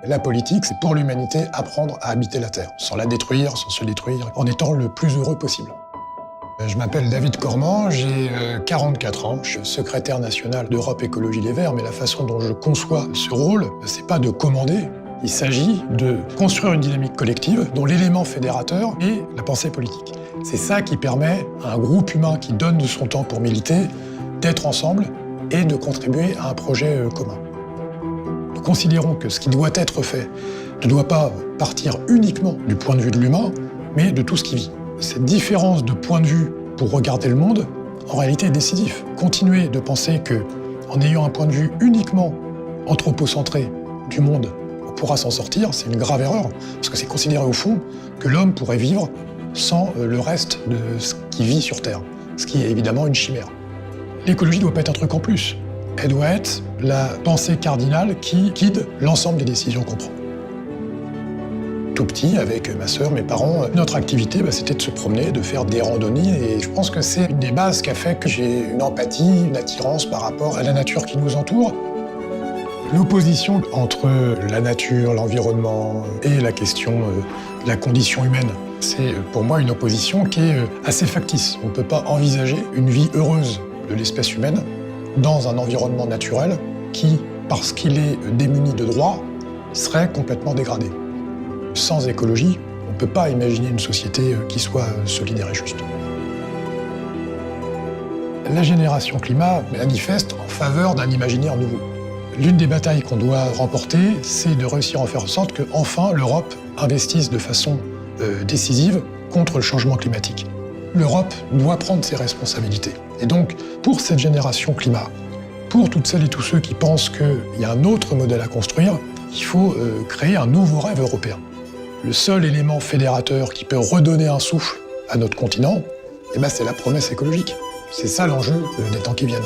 La politique, c'est pour l'humanité apprendre à habiter la Terre, sans la détruire, sans se détruire, en étant le plus heureux possible. Je m'appelle David Cormand, j'ai 44 ans, je suis secrétaire national d'Europe Écologie Les Verts, mais la façon dont je conçois ce rôle, c'est pas de commander, il s'agit de construire une dynamique collective dont l'élément fédérateur est la pensée politique. C'est ça qui permet à un groupe humain qui donne de son temps pour militer d'être ensemble et de contribuer à un projet commun. Nous considérons que ce qui doit être fait ne doit pas partir uniquement du point de vue de l'humain, mais de tout ce qui vit. Cette différence de point de vue pour regarder le monde, en réalité, est décisif. Continuer de penser que, en ayant un point de vue uniquement anthropocentré du monde, on pourra s'en sortir, c'est une grave erreur, parce que c'est considérer au fond que l'homme pourrait vivre sans le reste de ce qui vit sur Terre, ce qui est évidemment une chimère. L'écologie ne doit pas être un truc en plus. Elle doit être la pensée cardinale qui guide l'ensemble des décisions qu'on prend. Tout petit, avec ma sœur, mes parents, notre activité, c'était de se promener, de faire des randonnées. Et je pense que c'est une des bases qui a fait que j'ai une empathie, une attirance par rapport à la nature qui nous entoure. L'opposition entre la nature, l'environnement et la question de la condition humaine, c'est pour moi une opposition qui est assez factice. On ne peut pas envisager une vie heureuse de l'espèce humaine dans un environnement naturel qui, parce qu'il est démuni de droits, serait complètement dégradé. Sans écologie, on ne peut pas imaginer une société qui soit solidaire et juste. La génération climat manifeste en faveur d'un imaginaire nouveau. L'une des batailles qu'on doit remporter, c'est de réussir à faire en sorte qu'enfin l'Europe investisse de façon décisive contre le changement climatique. L'Europe doit prendre ses responsabilités. Et donc, pour cette génération climat, pour toutes celles et tous ceux qui pensent qu'il y a un autre modèle à construire, il faut créer un nouveau rêve européen. Le seul élément fédérateur qui peut redonner un souffle à notre continent, c'est la promesse écologique. C'est ça l'enjeu des temps qui viennent.